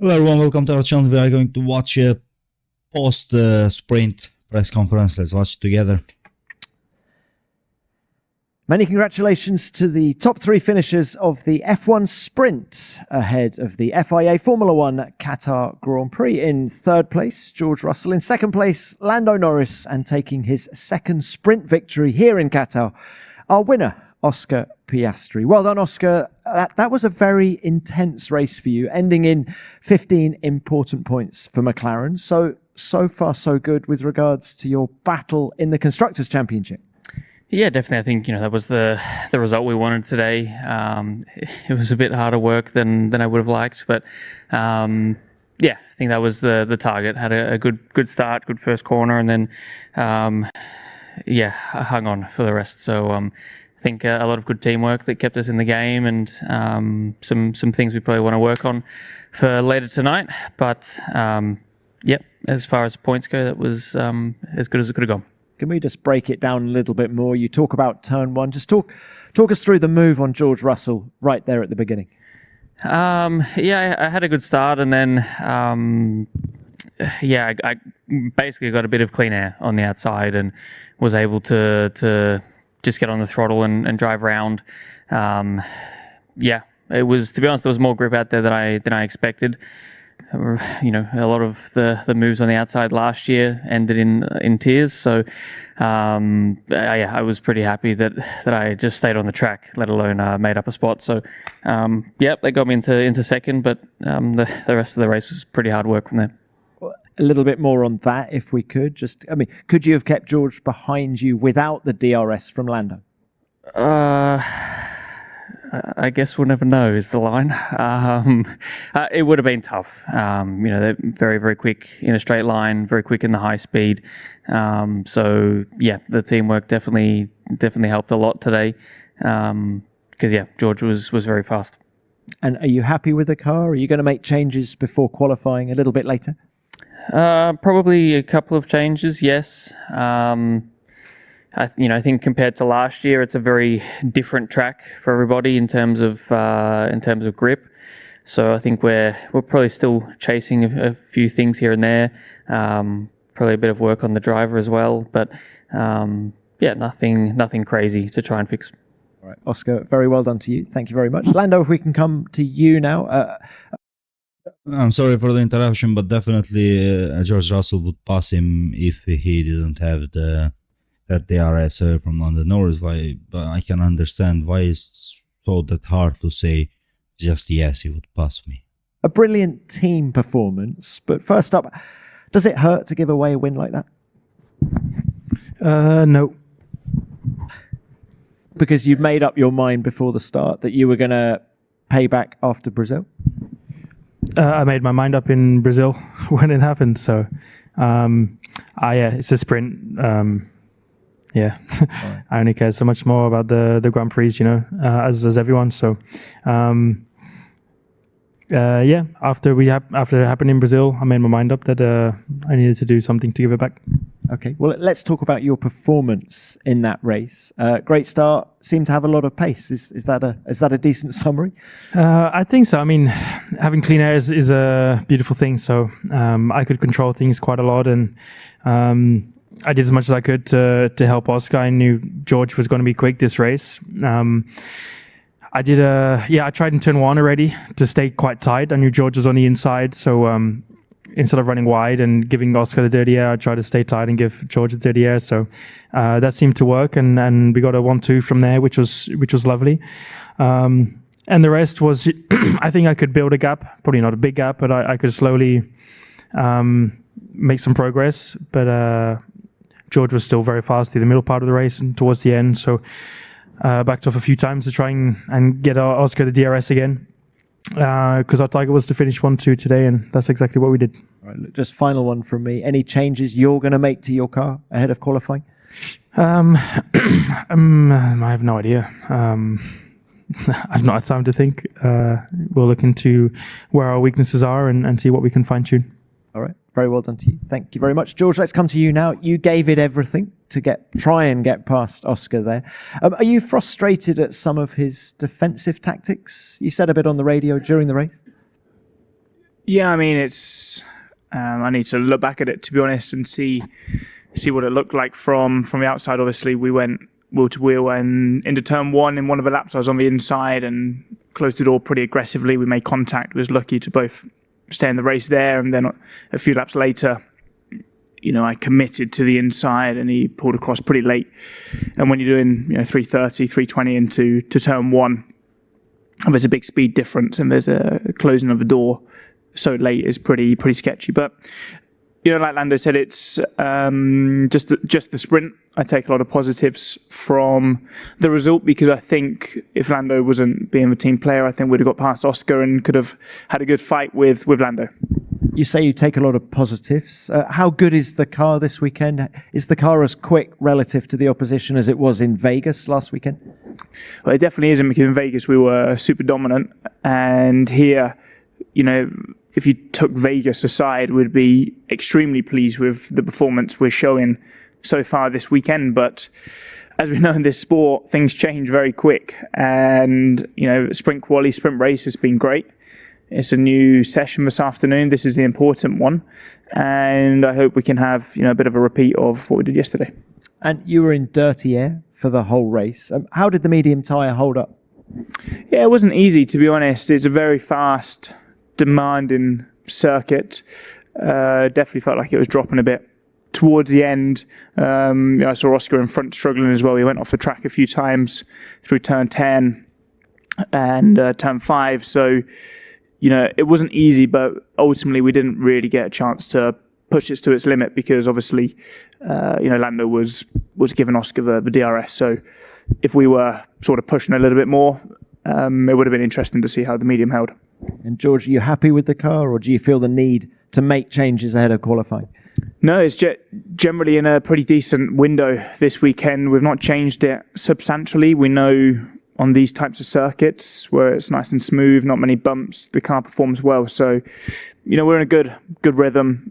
Hello everyone, welcome to our channel. We are going to watch a post-sprint press conference. Let's watch it together. Many congratulations to the top three finishers of the F1 Sprint ahead of the FIA Formula One Qatar Grand Prix. In third place, George Russell. In second place, Lando Norris. And taking his second sprint victory here in Qatar, our winner, Oscar Piastri. Well done, Oscar. That was a very intense race for you, ending in 15 important points for McLaren. So far, so good with regards to your battle in the Constructors' Championship. Yeah, definitely. I think that was the result we wanted today. It was a bit harder work than I would have liked, but I think that was the target. Had a good start, good first corner, and then I hung on for the rest. So I think a lot of good teamwork that kept us in the game, and some things we probably want to work on for later tonight. But as far as points go, that was as good as it could have gone. Can we just break it down a little bit more? You talk about turn one. Just talk us through the move on George Russell right there at the beginning. I had a good start, and then I basically got a bit of clean air on the outside and was able to just get on the throttle and drive around. It was, to be honest, there was more grip out there than I expected. A lot of the moves on the outside last year ended in tears. So, I was pretty happy that I just stayed on the track, let alone made up a spot. So, they got me into second, but the rest of the race was pretty hard work from there. A little bit more on that, if we could. Could you have kept George behind you without the DRS from Lando? I guess we'll never know is the line. It would have been tough. They're very, very quick in a straight line, very quick in the high speed. The teamwork definitely helped a lot today. Because George was very fast. And are you happy with the car? Are you going to make changes before qualifying a little bit later? Probably a couple of changes, yes. I think compared to last year, it's a very different track for everybody in terms of grip. So I think we're probably still chasing a few things here and there. Probably a bit of work on the driver as well, but nothing crazy to try and fix. All right, Oscar, very well done to you. Thank you very much. Lando, if we can come to you now. I'm sorry for the interruption, but definitely George Russell would pass him if he didn't have that DRS from Lando Norris. But I can understand why it's so that hard to say just yes, he would pass me. A brilliant team performance, but first up, does it hurt to give away a win like that? No. Because you'd made up your mind before the start that you were going to pay back after Brazil? I made my mind up in Brazil when it happened. So, it's a sprint. Right. I only care so much more about the Grand Prix, as everyone. So, after it happened in Brazil, I made my mind up that I needed to do something to give it back. Okay, well, let's talk about your performance in that race. Great start, seemed to have a lot of pace. Is that a decent summary? I think so. I mean, having clean air is a beautiful thing. So I could control things quite a lot, and I did as much as I could to help Oscar. I knew George was going to be quick this race. I tried in turn one already to stay quite tight. I knew George was on the inside, so instead of running wide and giving Oscar the dirty air, I tried to stay tight and give George the dirty air. So that seemed to work, and we got a 1-2 from there, which was lovely. And the rest was, I think I could build a gap, probably not a big gap, but I could slowly make some progress. But George was still very fast through the middle part of the race and towards the end. So backed off a few times to try and get Oscar the DRS again. Because our target was to finish 1-2 today, and that's exactly what we did. All right, just final one from me. Any changes you're going to make to your car ahead of qualifying? I have no idea. I've not had time to think. We'll look into where our weaknesses are and see what we can fine tune. All right, very well done to you. Thank you very much. George, let's come to you now. You gave it everything to try and get past Oscar there. Are you frustrated at some of his defensive tactics? You said a bit on the radio during the race. Yeah, I mean, it's. I need to look back at it, to be honest, and see what it looked like from the outside. Obviously, we went wheel to wheel and into turn one in one of the laps. I was on the inside and closed the door pretty aggressively. We made contact. Was lucky to both stay in the race there, and then a few laps later, I committed to the inside, and he pulled across pretty late. And when you're doing 330, 320 into turn one, there's a big speed difference, and there's a closing of the door so late is pretty sketchy. But like Lando said, it's just the sprint. I take a lot of positives from the result, because I think if Lando wasn't being the team player, I think we'd have got past Oscar and could have had a good fight with Lando. You say you take a lot of positives. How good is the car this weekend? Is the car as quick relative to the opposition as it was in Vegas last weekend? Well, it definitely isn't, because in Vegas we were super dominant, and here, if you took Vegas aside, we'd be extremely pleased with the performance we're showing so far this weekend. But as we know in this sport, things change very quick, and sprint quali, sprint race has been great. It's a new session this afternoon. This is the important one, and I hope we can have a bit of a repeat of what we did yesterday. And you were in dirty air for the whole race. How did the medium tyre hold up? Yeah, it wasn't easy, to be honest. It's a very fast, demanding circuit. Definitely felt like it was dropping a bit towards the end. I saw Oscar in front struggling as well. He went off the track a few times through turn 10 and turn 5. So, it wasn't easy, but ultimately we didn't really get a chance to push it to its limit, because obviously, Lando was giving Oscar the DRS. So if we were sort of pushing a little bit more, it would have been interesting to see how the medium held. And George, are you happy with the car, or do you feel the need to make changes ahead of qualifying? No, it's generally in a pretty decent window this weekend. We've not changed it substantially. We know on these types of circuits where it's nice and smooth, not many bumps, the car performs well. So, we're in a good rhythm,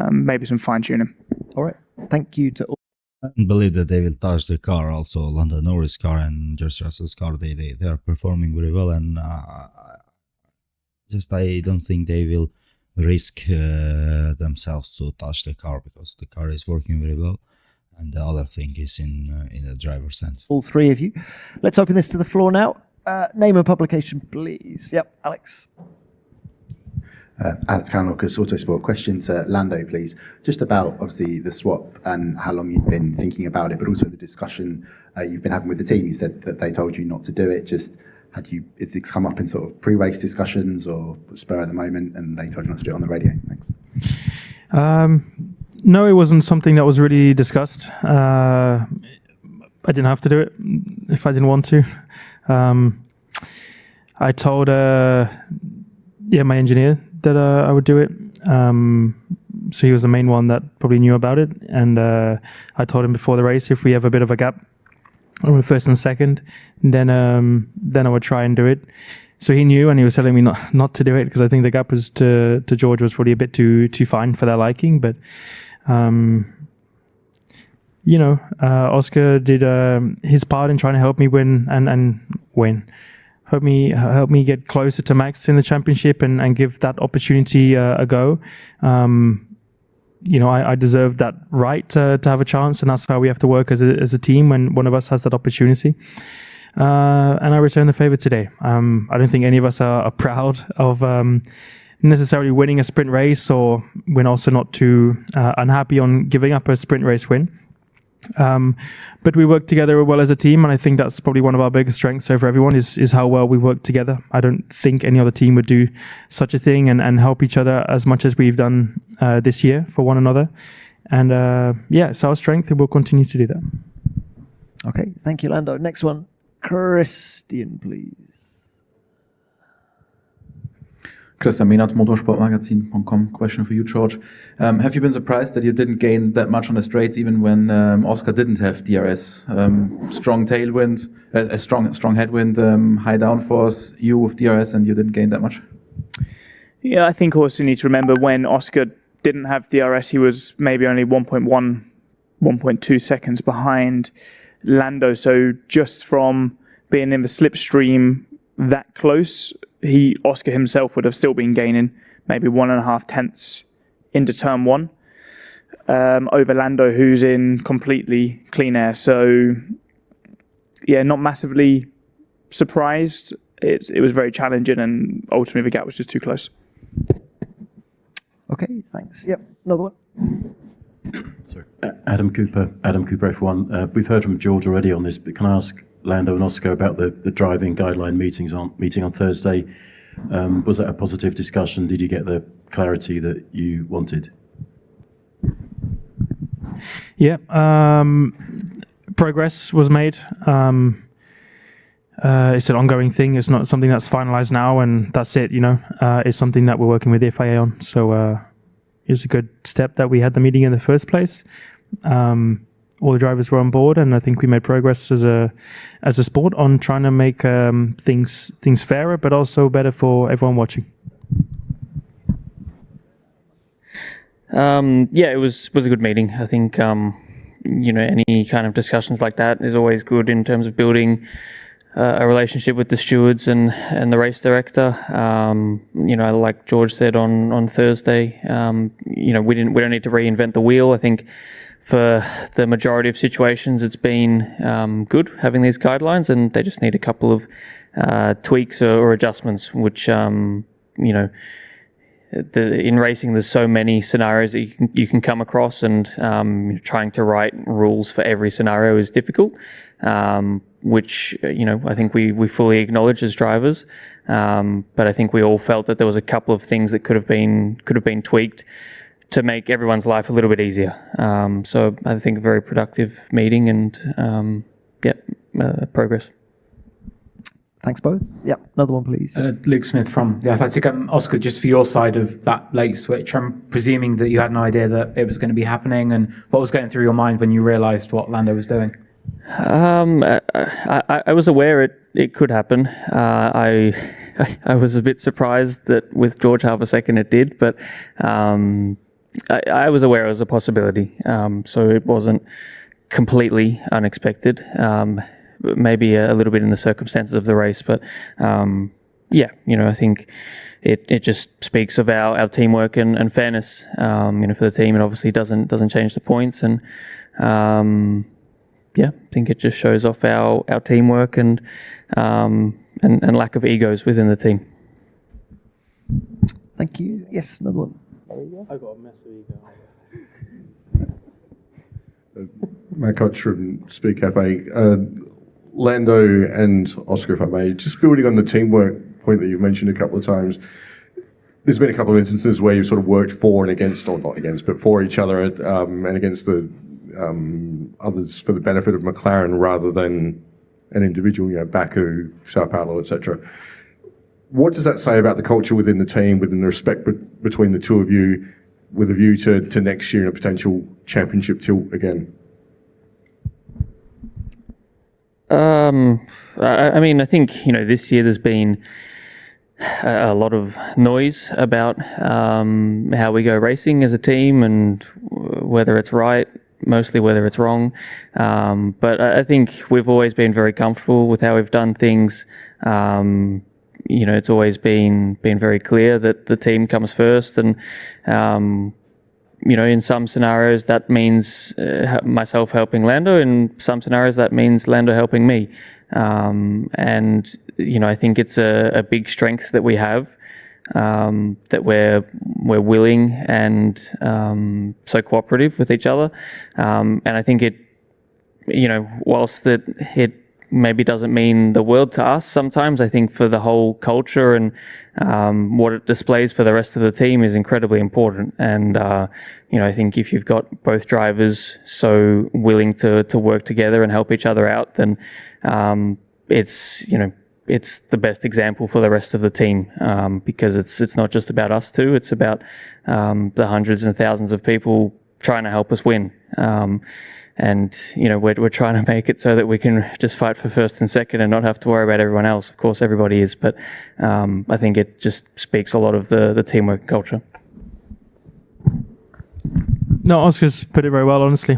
maybe some fine tuning. All right. Thank you to all. I believe that they will touch the car, also Lando Norris' car and George Russell's car. They are performing very well, and I don't think they will risk themselves to touch the car, because the car is working very well, and the other thing is in the driver's seat. All three of you. Let's open this to the floor now. Name and publication, please. Yep, Alex. Alex Kalnockus, Autosport. Question to Lando, please. Just about, obviously, the swap and how long you've been thinking about it, but also the discussion you've been having with the team. You said that they told you not to do it. Just it's come up in sort of pre-race discussions or spur at the moment, and they told you not to do it on the radio? Thanks. No, it wasn't something that was really discussed. I didn't have to do it if I didn't want to. I told my engineer that I would do it. So he was the main one that probably knew about it. And I told him before the race, if we have a bit of a gap on first and second, then I would try and do it. So he knew, and he was telling me not to do it, because I think the gap was to George was probably a bit too fine for their liking. But Oscar did his part in trying to help me win and win. Help me get closer to Max in the championship and give that opportunity a go. I deserve that right to have a chance, and that's how we have to work as a team when one of us has that opportunity. And I return the favor today. I don't think any of us are proud of necessarily winning a sprint race, or we're also not too unhappy on giving up a sprint race win. But we work together well as a team, and I think that's probably one of our biggest strengths over everyone is how well we work together. I don't think any other team would do such a thing and help each other as much as we've done this year for one another. And it's our strength, and we'll continue to do that. Okay, thank you, Lando. Next one, Christian, please. Christian Mehnert, motorsportmagazin.com. Question for you, George. Have you been surprised that you didn't gain that much on the straights, even when Oscar didn't have DRS? Strong tailwind, a strong headwind, high downforce, you with DRS, and you didn't gain that much? Yeah, I think also you need to remember when Oscar didn't have DRS, he was maybe only 1.1, 1.2 seconds behind Lando. So just from being in the slipstream that close, Oscar himself would have still been gaining maybe 1.5 tenths into turn one over Lando, who's in completely clean air. So, yeah, not massively surprised. It was very challenging, and ultimately the gap was just too close. Okay, thanks. Yep, another one. Sorry. Adam Cooper, F1. We've heard from George already on this, but can I ask Lando and Oscar about the driving guideline meeting on Thursday? Was that a positive discussion? Did you get the clarity that you wanted? Yeah, progress was made. It's an ongoing thing. It's not something that's finalized now and that's it, It's something that we're working with the FIA on. So it was a good step that we had the meeting in the first place. All the drivers were on board, and I think we made progress as a sport on trying to make things fairer, but also better for everyone watching. Yeah, it was a good meeting. I think any kind of discussions like that is always good in terms of building a relationship with the stewards and the race director. Like George said on Thursday, we don't need to reinvent the wheel. I think for the majority of situations, it's been good having these guidelines, and they just need a couple of tweaks or adjustments, which in racing, there's so many scenarios that you can come across, and trying to write rules for every scenario is difficult, which I think we fully acknowledge as drivers. But I think we all felt that there was a couple of things that could have been tweaked to make everyone's life a little bit easier. So I think a very productive meeting, and progress. Thanks both. Yep, another one, please. Luke Smith from The Athletic. Oscar, just for your side of that late switch, I'm presuming that you had an idea that it was going to be happening, and what was going through your mind when you realised what Lando was doing? I was aware it could happen. I was a bit surprised that with George half a second it did, but I was aware it was a possibility. So it wasn't completely unexpected. Maybe a little bit in the circumstances of the race, but I think it just speaks of our teamwork and fairness, for the team. It obviously doesn't change the points, and I think it just shows off our teamwork and lack of egos within the team. Thank you. Yes, another one. I've got a massive ego. Matt Koch from Speak Cafe. Lando and Oscar, if I may, just building on the teamwork point that you've mentioned a couple of times, there's been a couple of instances where you've sort of worked for and against, or not against, but for each other and against the others for the benefit of McLaren rather than an individual, Baku, Sao Paulo, etc. What does that say about the culture within the team, within the respect between the two of you, with a view to next year and a potential championship tilt again? I think, this year there's been a lot of noise about how we go racing as a team, and whether it's right, mostly whether it's wrong. But I think we've always been very comfortable with how we've done things. It's always been very clear that the team comes first, and in some scenarios that means myself helping Lando, in some scenarios that means Lando helping me. I think it's a big strength that we have, that we're willing and so cooperative with each other. And I think it, whilst that it maybe doesn't mean the world to us sometimes, I think for the whole culture and what it displays for the rest of the team is incredibly important. And I think if you've got both drivers so willing to work together and help each other out, then it's the best example for the rest of the team, because it's not just about us two, it's about the hundreds and thousands of people trying to help us win. We're trying to make it so that we can just fight for first and second and not have to worry about everyone else. Of course, everybody is, but I think it just speaks a lot of the teamwork culture. No, Oscar's put it very well, honestly.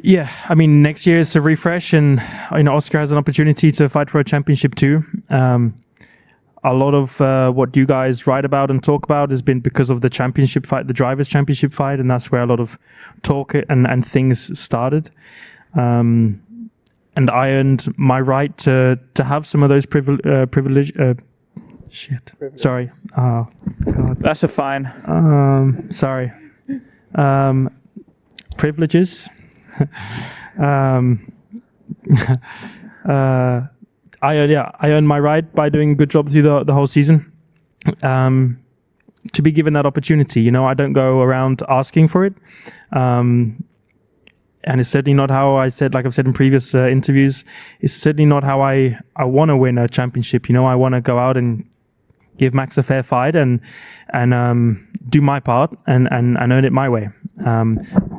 Next year is a refresh, and Oscar has an opportunity to fight for a championship too. a lot of what you guys write about and talk about has been because of the championship fight, the drivers' championship fight, and that's where a lot of talk and things started. And I earned my right to have some of those privilege. Sorry. Oh, God. That's a fine. Sorry. Privileges. I earned my right by doing a good job through the whole season. To be given that opportunity, you know, I don't go around asking for it. And it's certainly not how I said, like I've said in previous interviews, it's certainly not how I want to win a championship. You know, I want to go out and give Max a fair fight and do my part and earn it my way.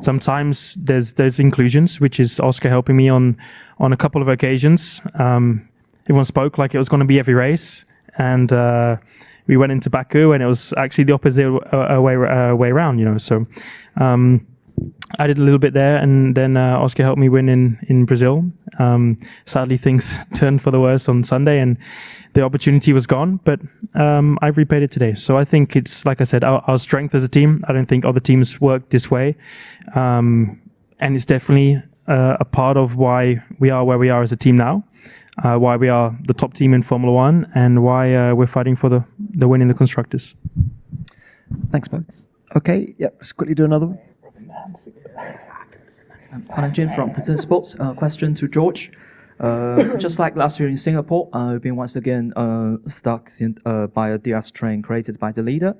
Sometimes there's inclusions, which is Oscar helping me on a couple of occasions. Everyone spoke like it was going to be every race, and we went into Baku and it was actually the opposite way around, you know. So I did a little bit there, and then Oscar helped me win in Brazil. Sadly, things turned for the worse on Sunday, and the opportunity was gone, but I've repaid it today. So I think it's, like I said, our strength as a team. I don't think other teams work this way. And it's definitely a part of why we are where we are as a team now, why we are the top team in Formula One, and why we're fighting for the win in the Constructors. Thanks, both. Okay, yep, let's quickly do another one. I'm Jim from Titan Sports. Question to George. Just like last year in Singapore, we've been once again stuck by a DRS train created by the leader,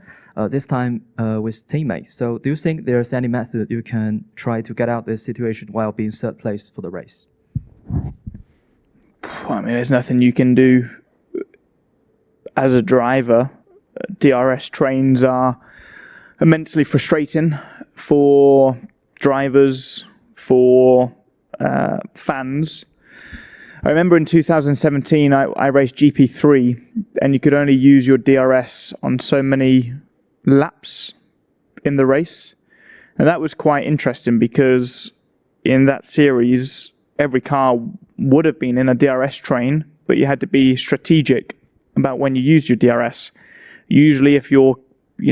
this time with teammates. So do you think there's any method you can try to get out of this situation while being third place for the race? I mean, there's nothing you can do as a driver. DRS trains are immensely frustrating for drivers, for fans. I remember in 2017, I raced GP3, and you could only use your DRS on so many laps in the race. And that was quite interesting because in that series, every car would have been in a DRS train, but you had to be strategic about when you use your DRS. Usually if you're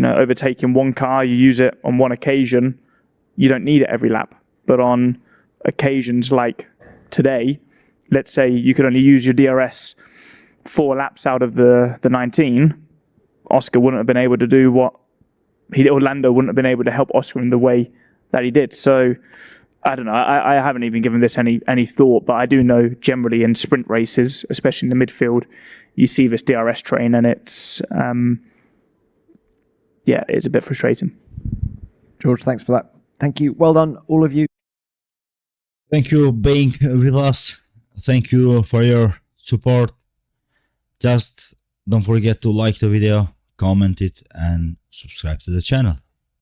overtaking one car, you use it on one occasion, you don't need it every lap. But on occasions like today, let's say you could only use your DRS 4 laps out of the 19, Oscar wouldn't have been able to do what Lando wouldn't have been able to help Oscar in the way that he did. So I don't know. I haven't even given this any thought, but I do know generally in sprint races, especially in the midfield, you see this DRS train, and it's it's a bit frustrating. George, thanks for that. Thank you. Well done, all of you. Thank you being with us. Thank you for your support. Just don't forget to like the video, comment it, and subscribe to the channel.